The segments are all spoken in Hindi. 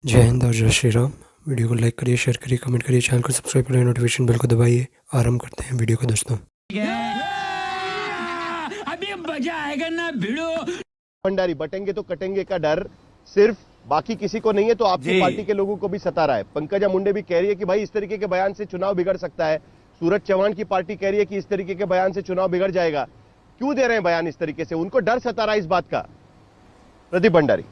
जय हिंद और जय श्री राम। वीडियो को लाइक करिए, शेयर करिए, कमेंट करिए, चैनल को सब्सक्राइब करिए, नोटिफिकेशन बेल को दबाइए। आरंभ करते हैं वीडियो को दोस्तों। अभी मजा आएगा ना भिड़ो। भंडारी बटेंगे तो कटेंगे का डर सिर्फ बाकी किसी को नहीं है तो आपकी पार्टी के लोगों को भी सता रहा है। पंकजा मुंडे भी कह रही है कि भाई इस तरीके के बयान से चुनाव बिगड़ सकता है। सूरज चौहान की पार्टी कह रही है कि इस तरीके के बयान से चुनाव बिगड़ जाएगा। क्यों दे रहे हैं बयान इस तरीके से? उनको डर सता रहा है इस बात का। प्रदीप भंडारी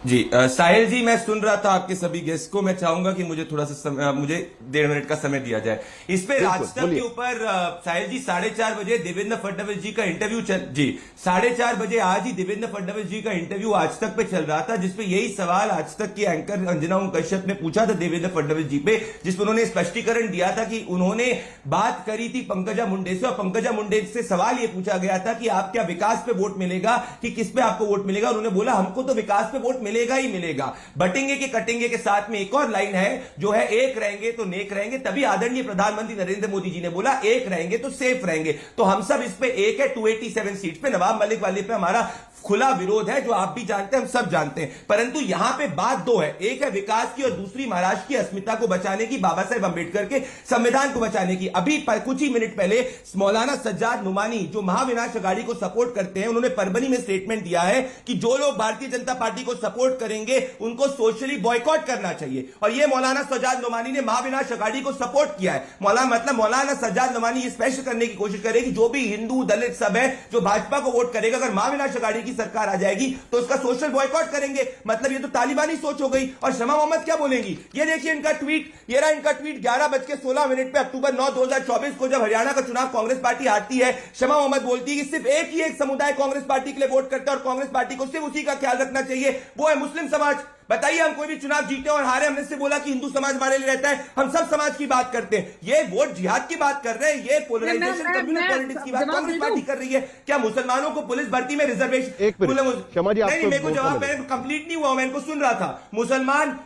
जी साहिल जी, मैं सुन रहा था आपके सभी गेस्ट को। मैं चाहूंगा कि मुझे थोड़ा सा मुझे 1.5 मिनट का समय दिया जाए इस पे। राजतक के ऊपर साहिल जी 4:30 बजे देवेंद्र फडणवीस जी का इंटरव्यू जी 4:30 बजे आज ही देवेंद्र फडणवीस जी का इंटरव्यू आज तक पे चल रहा था, जिसपे यही सवाल आज तक की एंकर अंजना ओम कश्यप ने पूछा था देवेंद्र फडणवीस जी पे, जिसपे उन्होंने स्पष्टीकरण दिया था कि उन्होंने बात करी थी पंकजा मुंडे से और पंकजा मुंडे से सवाल यह पूछा गया था कि आप क्या विकास पे वोट मिलेगा कि किस पे आपको वोट मिलेगा। उन्होंने बोला हमको तो विकास पे वोट मिलेगा ही मिलेगा। बटेंगे के कटेंगे के साथ में एक और लाइन है जो है एक रहेंगे तो नेक रहेंगे। तभी आदरणीय प्रधानमंत्री नरेंद्र मोदी जी ने बोला एक रहेंगे तो सेफ रहेंगे। तो हम सब इस पे एक है 287 सीट पे नवाब मलिक वाले पे हमारा खुला विरोध है, जो आप भी जानते हैं, हम सब जानते हैं। परंतु यहां पे बात दो है, एक है विकास की और दूसरी महाराष्ट्र की अस्मिता को बचाने की, बाबा साहेब अंबेडकर के संविधान को बचाने की। अभी कुछ ही मिनट पहले मौलाना सज्जाद नुमानी जो महाविनाश अघाड़ी को सपोर्ट करते हैं, उन्होंने परभनी में स्टेटमेंट दिया है कि जो लोग भारतीय जनता पार्टी को सपोर्ट करेंगे उनको सोशली बॉयकॉट करना चाहिए। और यह मौलाना सज्जाद नुमानी ने महाविनाश अघाड़ी को सपोर्ट किया है। मौलाना सज्जाद नुमानी ये स्पष्ट करने की कोशिश करेगी जो भी हिंदू दलित सब है जो भाजपा को वोट करेगा, अगर महाविनाश अघाड़ी की सरकार आ जाएगी तो उसका सोशल बॉयकॉट करेंगे। मतलब ये तो तालिबानी सोच हो गई। और शमा मोहम्मद क्या बोलेंगी? ये देखिए इनका ट्वीट, ये रहा इनका ट्वीट 11:16 पे अक्टूबर 9, 2024 को, जब हरियाणा का चुनाव कांग्रेस पार्टी हारती है। शमा मोहम्मद बोलती है कि सिर्फ एक ही एक समुदाय कांग्रेस पार्टी के लिए वोट करता है और कांग्रेस पार्टी को सिर्फ उसी का ख्याल रखना चाहिए, वो है मुस्लिम समाज। बताइए, हम कोई भी चुनाव जीते और हारे, हमने से बोला कि हिंदू समाज हमारे लिए रहता है, हम सब समाज की बात करते हैं। ये वोट जिहाद की बात कर रहे हैं, ये पोलराइजेशन कम्युनल पॉलिटिक्स की बात कांग्रेस पार्टी कर रही है। क्या मुसलमानों को पुलिस भर्ती में रिजर्वेशन? नहीं, मेरे को जवाब, मैं कंप्लीट नहीं हुआ, मैं इनको सुन रहा था। मुसलमान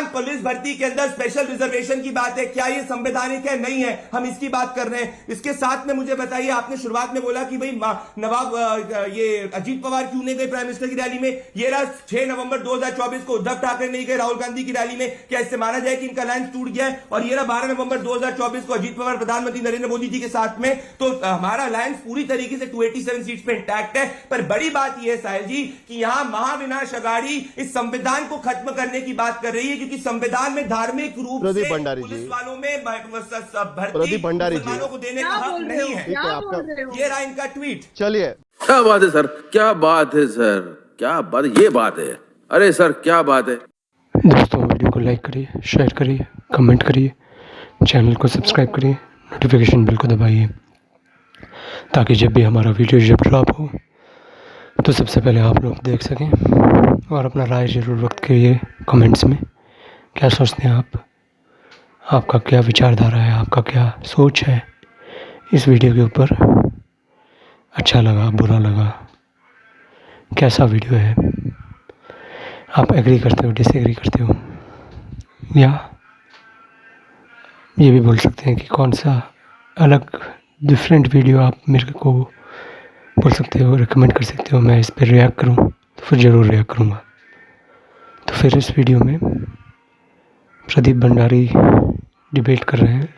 पुलिस भर्ती के अंदर स्पेशल रिजर्वेशन की बात है, क्या ये संवैधानिक है? नहीं है, हम इसकी बात कर रहे हैं। इसके साथ में मुझे बताइए, आपने शुरुआत में बोला कि भाई नवाब ये अजीत पवार क्यों नहीं गए प्राइम मिनिस्टर की रैली में? ये रहा 6 नवंबर 2024 को उद्धव ठाकरे नहीं गए राहुल गांधी की रैली में। क्या इससे माना जाए कि इनका अलायंस टूट गया है? और ये रहा 12 नवंबर 2024 को अजीत पवार प्रधानमंत्री नरेंद्र मोदी जी के साथ में। तो हमारा अलायंस पूरी तरीके से 287 सीट पे इंटैक्ट है। पर बड़ी बात यह है साहिल जी कि यहां महाविनाश अघाड़ी इस संविधान को खत्म करने की बात कर रही है, क्योंकि संविधान में धार्मिक रूप से पुलिस वालों में भर्ती मुसलमानों को देने का हक नहीं है। ये रहा इनका ट्वीट। चलिए, क्या बात है सर, क्या बात है सर, क्या बात, ये बात है। अरे सर क्या बात है। दोस्तों वीडियो को लाइक करिए, शेयर करिए, कमेंट करिए, चैनल को सब्सक्राइब करिए, नोटिफिकेशन बेल को दबाइए, ताकि जब भी हमारा वीडियो जब ड्रॉप हो तो सबसे पहले आप लोग देख सकें। और अपना राय जरूर व्यक्त करिए कमेंट्स में। क्या सोचते हैं आप? आपका क्या विचारधारा है? आपका क्या सोच है इस वीडियो के ऊपर? अच्छा लगा, बुरा लगा, कैसा वीडियो है? आप एग्री करते हो, डिसएग्री करते हो, या ये भी बोल सकते हैं कि कौन सा अलग डिफरेंट वीडियो आप मेरे को बोल सकते हो, रिकमेंड कर सकते हो, मैं इस पर रिएक्ट करूं तो फिर ज़रूर रिएक्ट करूंगा। तो फिर इस वीडियो में प्रदीप भंडारी डिबेट कर रहे हैं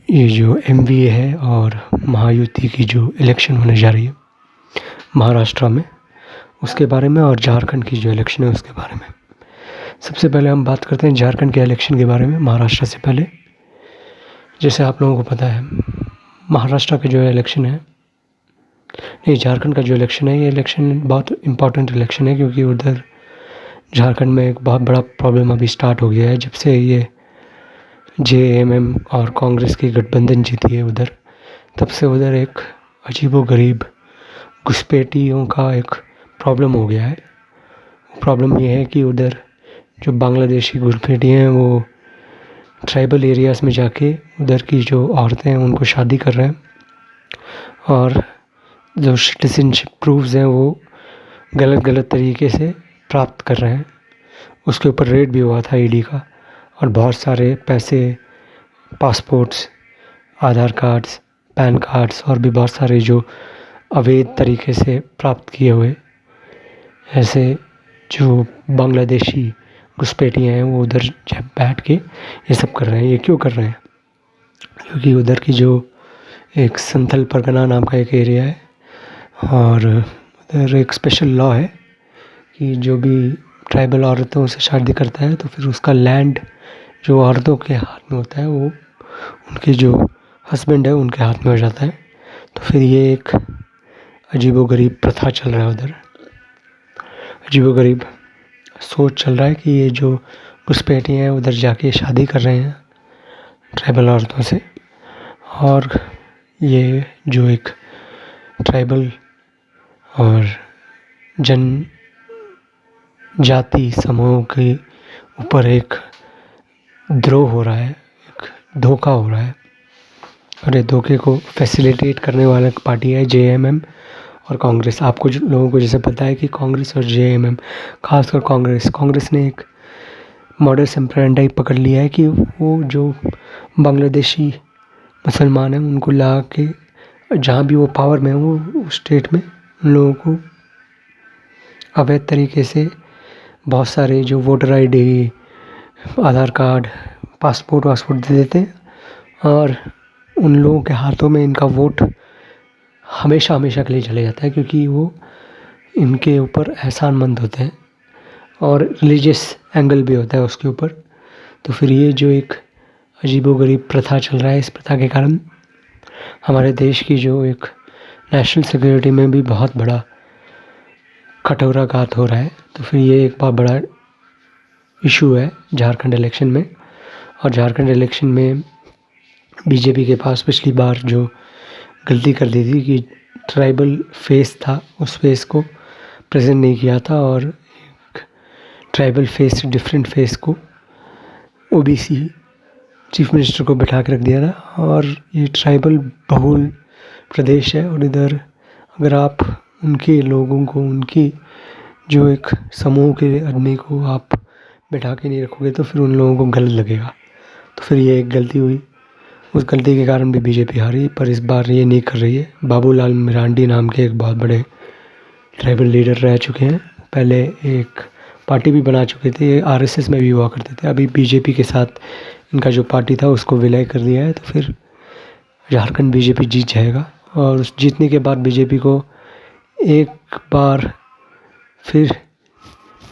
ये जो MVA है और महायुति की जो इलेक्शन होने जा रही है महाराष्ट्र में, उसके बारे में, और झारखंड की जो इलेक्शन है उसके बारे में। सबसे पहले हम बात करते हैं झारखंड के इलेक्शन के बारे में। महाराष्ट्र से पहले, जैसे आप लोगों को पता है, महाराष्ट्र का जो इलेक्शन है, नहीं, झारखंड का जो इलेक्शन है, ये इलेक्शन बहुत इम्पॉर्टेंट इलेक्शन है, क्योंकि उधर झारखंड में एक बहुत बड़ा प्रॉब्लम अभी स्टार्ट हो गया है। जब से ये JMM और कांग्रेस की गठबंधन जीती है उधर, तब से उधर एक अजीबोगरीब घुसपैठियों का एक प्रॉब्लम हो गया है। प्रॉब्लम ये है कि उधर जो बांग्लादेशी घुसपैठी हैं वो ट्राइबल एरियाज़ में जाके उधर की जो औरतें हैं उनको शादी कर रहे हैं, और जो सिटीजनशिप प्रूफ्स हैं वो गलत तरीके से प्राप्त कर रहे हैं। उसके ऊपर रेड भी हुआ था ED का, और बहुत सारे पैसे, पासपोर्ट्स, आधार कार्ड्स, पैन कार्ड्स और भी बहुत सारे जो अवैध तरीके से प्राप्त किए हुए ऐसे जो बांग्लादेशी घुसपैठियाँ हैं वो उधर बैठ के ये सब कर रहे हैं। ये क्यों कर रहे हैं? क्योंकि उधर की जो एक संथल परगना नाम का एक एरिया है और उधर एक स्पेशल लॉ है कि जो भी ट्राइबल औरतों से शादी करता है तो फिर उसका लैंड जो औरतों के हाथ में होता है वो उनके जो हस्बैंड है उनके हाथ में हो जाता है। तो फिर ये एक अजीबोगरीब प्रथा चल रहा है उधर, अजीबोगरीब सोच चल रहा है कि ये जो घुसपैठियाँ हैं उधर जाके शादी कर रहे हैं ट्राइबल औरतों से, और ये जो एक ट्राइबल और जनजाति समूह के ऊपर एक द्रोह हो रहा है, एक धोखा हो रहा है। और ये धोखे को फैसिलिटेट करने वाला पार्टी है जेएमएम और कांग्रेस। आपको लोगों को जैसे पता है कि कांग्रेस और जेएमएम, खासकर कांग्रेस ने एक मॉडस ऑपरेंडी पकड़ लिया है कि वो जो बांग्लादेशी मुसलमान हैं उनको ला के जहाँ भी वो पावर में हो उस स्टेट में उन लोगों को अवैध तरीके से बहुत सारे जो वोटर आईडी, आधार कार्ड, पासपोर्ट दे देते हैं और उन लोगों के हाथों में इनका वोट हमेशा के लिए चले जाता है, क्योंकि वो इनके ऊपर एहसानमंद होते हैं और रिलीजियस एंगल भी होता है उसके ऊपर। तो फिर ये जो एक अजीबोगरीब प्रथा चल रहा है, इस प्रथा के कारण हमारे देश की जो एक नेशनल सिक्योरिटी में भी बहुत बड़ा कटोराघात हो रहा है। तो फिर ये एक बहुत बड़ा इशू है झारखंड इलेक्शन में। और झारखंड इलेक्शन में बीजेपी के पास पिछली बार जो गलती कर दी थी कि ट्राइबल फेस था उस फेस को प्रेजेंट नहीं किया था और एक ट्राइबल फेस से डिफरेंट फेस को ओबीसी चीफ मिनिस्टर को बिठा के रख दिया था। और ये ट्राइबल बहुल प्रदेश है और इधर अगर आप उनके लोगों को, उनकी जो एक समूह के आदमी को आप बिठा के नहीं रखोगे तो फिर उन लोगों को गलत लगेगा। तो फिर ये एक गलती हुई, उस गलती के कारण भी बीजेपी हारी। पर इस बार ये नहीं कर रही है। बाबूलाल मरांडी नाम के एक बहुत बड़े ट्राइबल लीडर रह चुके हैं, पहले एक पार्टी भी बना चुके थे, आरएसएस में भी हुआ करते थे। अभी बीजेपी के साथ इनका जो पार्टी था उसको विलय कर दिया है। तो फिर झारखंड बीजेपी जीत जाएगा और उस जीतने के बाद बीजेपी को एक बार फिर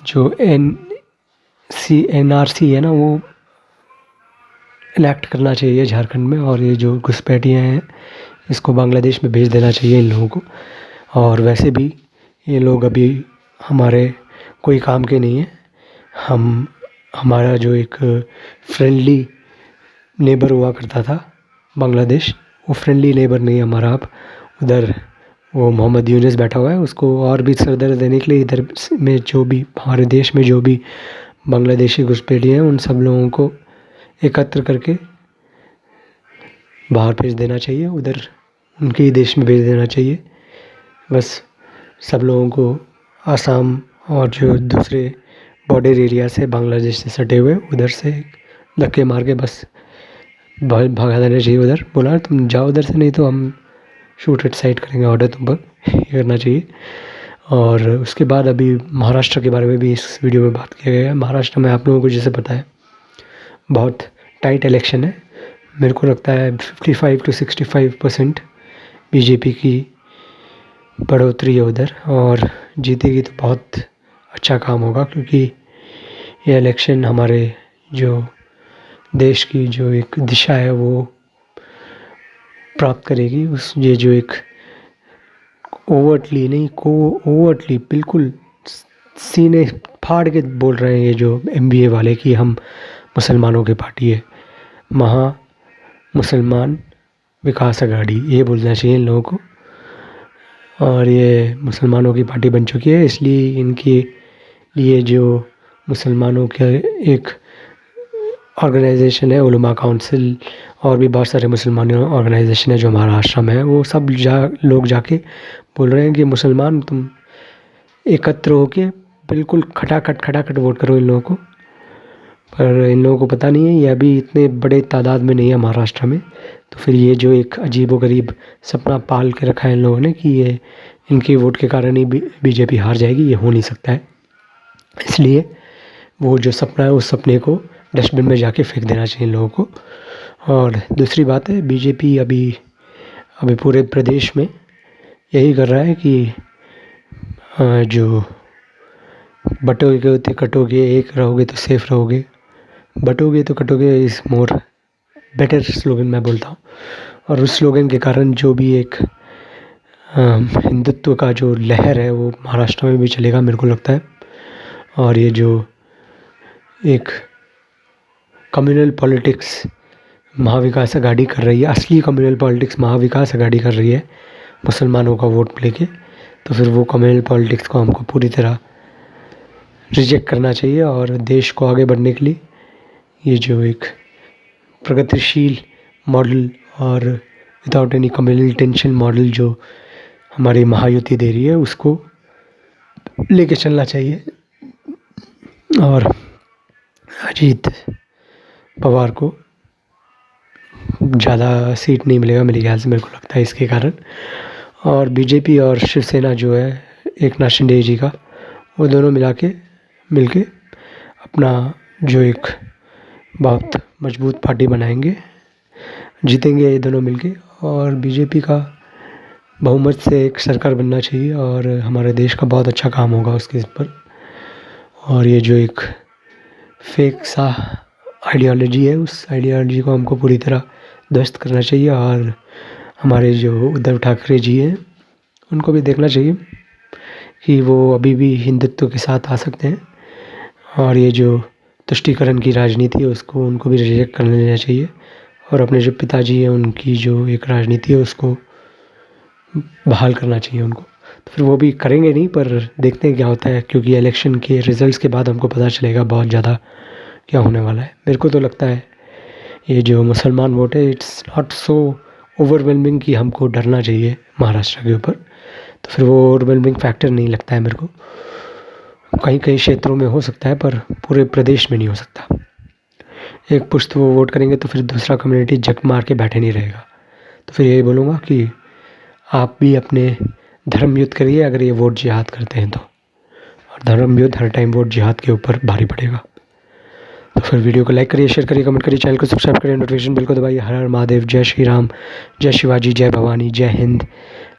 जो एनआरसी है ना वो इलेक्ट करना चाहिए झारखंड में। और ये जो घुसपैठियाँ हैं इसको बांग्लादेश में भेज देना चाहिए इन लोगों को। और वैसे भी ये लोग अभी हमारे कोई काम के नहीं हैं। हमारा जो एक फ्रेंडली नेबर हुआ करता था बांग्लादेश, वो फ्रेंडली नेबर नहीं हमारा अब। उधर वो मोहम्मद यूनुस बैठा हुआ है, उसको और भी सरदर्द देने के लिए इधर में जो भी हमारे देश में जो भी बांग्लादेशी घुसपैठिए हैं उन सब लोगों को एकत्र करके बाहर भेज देना चाहिए, उधर उनके ही देश में भेज देना चाहिए। बस सब लोगों को आसाम और जो दूसरे बॉर्डर एरिया से बांग्लादेश से सटे हुए उधर से धक्के मार के बस भगा देना चाहिए। उधर बोला तुम जाओ उधर से, नहीं तो हम शूट एट साइड करेंगे, ऑर्डर तुम पर, ये करना चाहिए। और उसके बाद अभी महाराष्ट्र के बारे में भी इस वीडियो में बात किया गया है। महाराष्ट्र में आप लोगों को जैसे पता है बहुत टाइट इलेक्शन है। मेरे को लगता है 55 to 65% बीजेपी की बढ़ोतरी है उधर और जीतेगी तो बहुत अच्छा काम होगा, क्योंकि ये इलेक्शन हमारे जो देश की जो एक दिशा है वो प्राप्त करेगी। ये जो एक ओवरटली बिल्कुल सीने फाड़ के बोल रहे हैं ये जो एमबीए वाले कि हम मुसलमानों की पार्टी है, महा मुसलमान विकास अघाड़ी, ये बोलना चाहिए इन लोगों को। और ये मुसलमानों की पार्टी बन चुकी है, इसलिए इनके लिए जो मुसलमानों के एक ऑर्गेनाइजेशन है उलमा काउंसिल और भी बहुत सारे मुसलमान ऑर्गेनाइजेशन है जो महाराष्ट्र में है, वो सब लोग जाके बोल रहे हैं कि मुसलमान तुम एकत्र होके बिल्कुल खटाखट वोट करो इन लोगों को, पर इन लोगों को पता नहीं है, ये अभी इतने बड़े तादाद में नहीं है महाराष्ट्र में। तो फिर ये जो एक अजीबोगरीब सपना पाल के रखा है इन लोगों ने कि ये इनके वोट के कारण ही बीजेपी हार जाएगी, ये हो नहीं सकता है। इसलिए वो जो सपना है उस सपने को डस्टबिन में जाके फेंक देना चाहिए इन लोगों को। और दूसरी बात है, बीजेपी अभी पूरे प्रदेश में यही कर रहा है कि जो बटोगे तो कटोगे, एक रहोगे तो सेफ रहोगे, बटोगे तो कटोगे इस मोर बेटर स्लोगन मैं बोलता हूँ। और उस स्लोगन के कारण जो भी एक हिंदुत्व का जो लहर है वो महाराष्ट्र में भी चलेगा मेरे को लगता है। और ये जो एक कम्युनल पॉलिटिक्स महाविकास अघाड़ी कर रही है, असली कम्युनल पॉलिटिक्स महाविकास अघाड़ी कर रही है मुसलमानों का वोट लेके, तो फिर वो कम्युनल पॉलिटिक्स को हमको पूरी तरह रिजेक्ट करना चाहिए। और देश को आगे बढ़ने के लिए ये जो एक प्रगतिशील मॉडल और without any communal tension model जो हमारी महायुति दे रही है उसको लेके चलना चाहिए। और अजीत पवार को ज़्यादा सीट नहीं मिलेगा मेरे ख्याल से, मेरे को लगता है इसके कारण। और बीजेपी और शिवसेना जो है एकनाथ शिंदे जी का, वो दोनों मिलके अपना जो एक बहुत मजबूत पार्टी बनाएंगे, जीतेंगे ये दोनों मिलके। और बीजेपी का बहुमत से एक सरकार बनना चाहिए और हमारे देश का बहुत अच्छा काम होगा उसके ऊपर। और ये जो एक फेक सा आइडियोलॉजी है उस आइडियोलॉजी को हमको पूरी तरह ध्वस्त करना चाहिए। और हमारे जो उद्धव ठाकरे जी हैं उनको भी देखना चाहिए कि वो अभी भी हिंदुत्व के साथ आ सकते हैं। और ये जो तुष्टीकरण की राजनीति है उसको उनको भी रिजेक्ट कर लेना चाहिए। और अपने जो पिताजी हैं उनकी जो एक राजनीति है उसको बहाल करना चाहिए उनको। तो फिर वो भी करेंगे नहीं, पर देखते हैं क्या होता है, क्योंकि इलेक्शन के रिज़ल्ट्स के बाद हमको पता चलेगा बहुत ज़्यादा क्या होने वाला है। मेरे को तो लगता है ये जो मुसलमान वोट है इट्स नॉट सो ओवरवेलमिंग कि हमको डरना चाहिए महाराष्ट्र के ऊपर। तो फिर वो ओवरवेलमिंग फैक्टर नहीं लगता है मेरे को। कहीं कहीं क्षेत्रों में हो सकता है पर पूरे प्रदेश में नहीं हो सकता। एक पुश्त वो वोट करेंगे तो फिर दूसरा कम्युनिटी जक मार के बैठे नहीं रहेगा। तो फिर यही बोलूँगा कि आप भी अपने धर्म युद्ध करिए अगर ये वोट जिहाद करते हैं तो। और धर्म युद्ध हर टाइम वोट जिहाद के ऊपर भारी पड़ेगा। तो फिर वीडियो को लाइक करिए, शेयर करिए, कमेंट करिए, चैनल को सब्सक्राइब करिए, नोटिफिकेशन बिल को दबाइए। हर हर महादेव, जय श्री राम, जय शिवाजी, जय भवानी, जय हिंद।